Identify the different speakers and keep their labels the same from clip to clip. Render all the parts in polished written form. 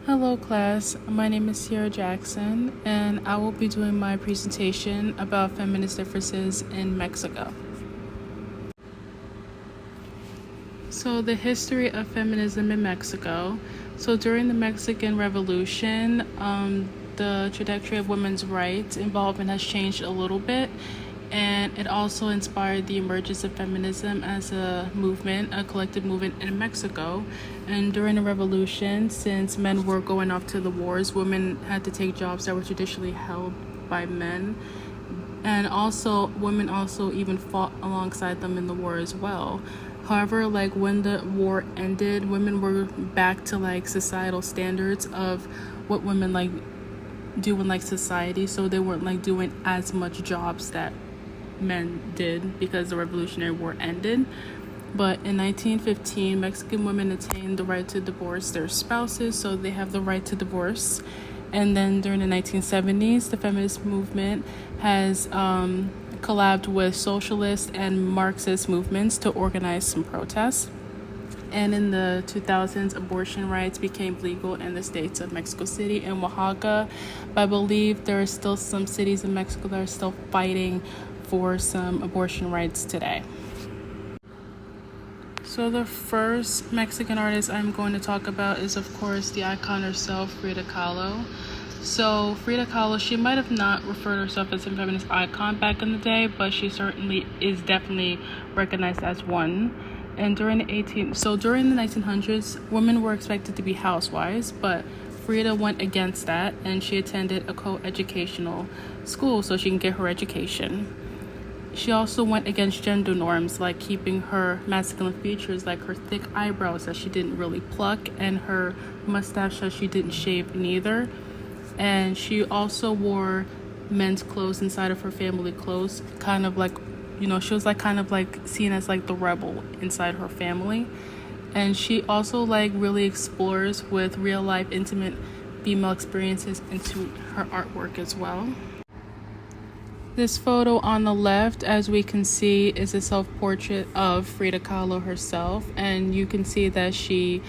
Speaker 1: Hello class, my name is Sierra Jackson and I will be doing my presentation about feminist differences in Mexico. So the history of feminism in Mexico. So during the Mexican Revolution, the trajectory of women's rights involvement has changed a little bit, and it also inspired the emergence of feminism as a movement, a collective movement in Mexico. And during the revolution, since men were going off to the wars, women had to take jobs that were traditionally held by men. And also, women also even fought alongside them in the war as well. However, when the war ended, women were back to societal standards of what women do in society. So they weren't doing as much jobs that men did because the Revolutionary War ended. But in 1915, Mexican women attained the right to divorce their spouses, so they have the right to divorce. And then during the 1970s, the feminist movement has collabed with socialist and Marxist movements to organize some protests. And in the 2000s, abortion rights became legal in the states of Mexico City and Oaxaca. But I believe there are still some cities in Mexico that are still fighting for some abortion rights today. So the first Mexican artist I'm going to talk about is, of course, the icon herself, Frida Kahlo. So Frida Kahlo, she might have not referred herself as a feminist icon back in the day, but she certainly is definitely recognized as one. And during the 1900s, women were expected to be housewives, but Frida went against that, and she attended a co-educational school so she can get her education. She also went against gender norms, like keeping her masculine features, like her thick eyebrows that she didn't really pluck, and her mustache that she didn't shave neither. And she also wore men's clothes inside of her family clothes, she was seen as the rebel inside her family. And she also really explores with real life intimate female experiences into her artwork as well. This photo on the left, as we can see, is a self-portrait of Frida Kahlo herself, and you can see that she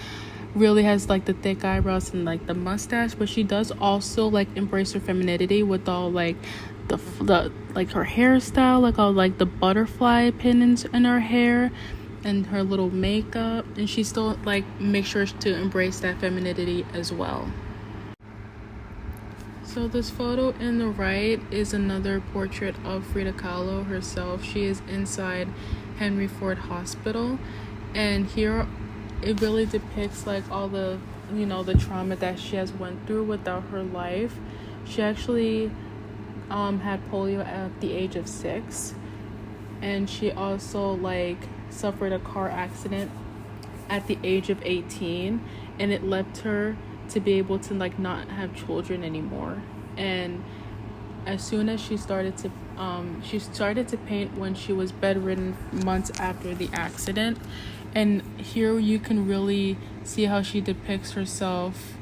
Speaker 1: really has the thick eyebrows and the mustache, but she does also embrace her femininity with all the her hairstyle, all the butterfly pins in her hair and her little makeup, and she still makes sure to embrace that femininity as well. So this photo in the right is another portrait of Frida Kahlo herself. She is inside Henry Ford Hospital, and here it really depicts all the the trauma that she has went through without her life. She actually had polio at the age of 6, and she also suffered a car accident at the age of 18, and it left her to be able to not have children anymore. And as soon as she started to paint when she was bedridden months after the accident. And here you can really see how she depicts herself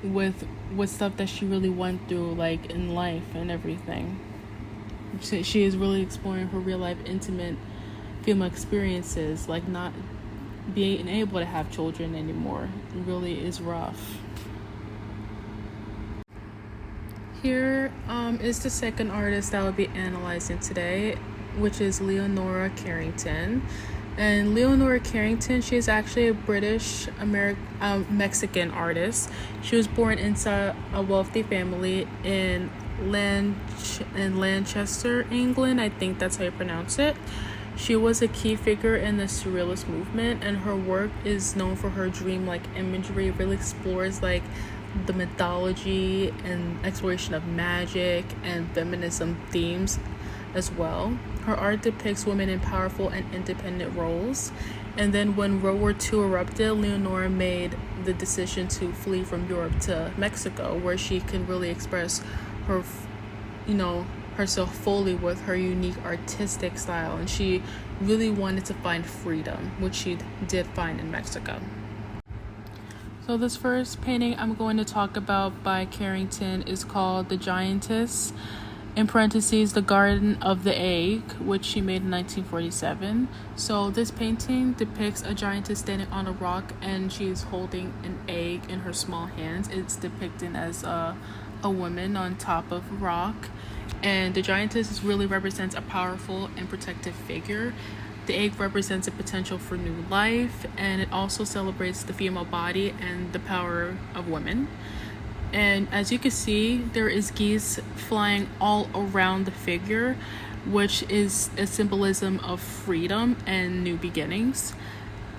Speaker 1: with stuff that she really went through in life and everything. She is really exploring her real life intimate female experiences, not being able to have children anymore. It really is rough. Here is the second artist that I'll be analyzing today, which is Leonora Carrington. And Leonora Carrington, she is actually a British Mexican artist. She was born into a wealthy family in Lancaster, England. I think that's how you pronounce it. She was a key figure in the Surrealist movement, and her work is known for her dream-like imagery. It really explores the mythology and exploration of magic and feminism themes as well. Her art depicts women in powerful and independent roles. And then when World War II erupted, Leonora made the decision to flee from Europe to Mexico, where she can really express her, herself fully with her unique artistic style. And she really wanted to find freedom, which she did find in Mexico. So this first painting I'm going to talk about by Carrington is called The Giantess. in parentheses, The Garden of the Egg, which she made in 1947. So this painting depicts a giantess standing on a rock, and she's holding an egg in her small hands. It's depicted as a woman on top of a rock, and the giantess really represents a powerful and protective figure. The egg represents a potential for new life, and it also celebrates the female body and the power of women. And as you can see, there is geese flying all around the figure, which is a symbolism of freedom and new beginnings.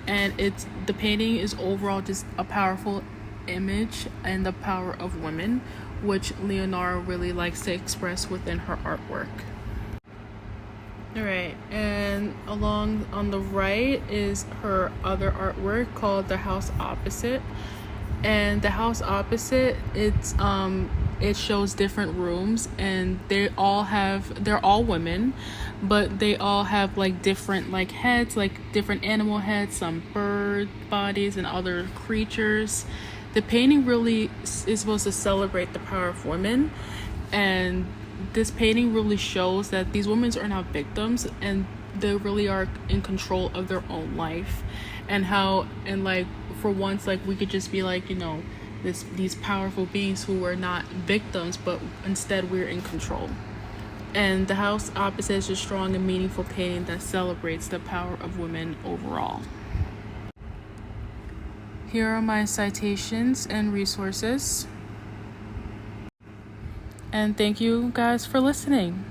Speaker 1: And the painting is overall just a powerful image and the power of women, which Leonardo really likes to express within her artwork. Alright, and along on the right is her other artwork called The House Opposite. And the house opposite, it shows different rooms, and they're all women, but they all have like different like heads, like different animal heads, some bird bodies and other creatures. The painting really is supposed to celebrate the power of women, and this painting really shows that these women are not victims, and they really are in control of their own life, and like for once, like we could just be like, you know, these powerful beings who are not victims, but instead we're in control. And The House Opposite is a strong and meaningful painting that celebrates the power of women overall. Here are my citations and resources. And thank you guys for listening.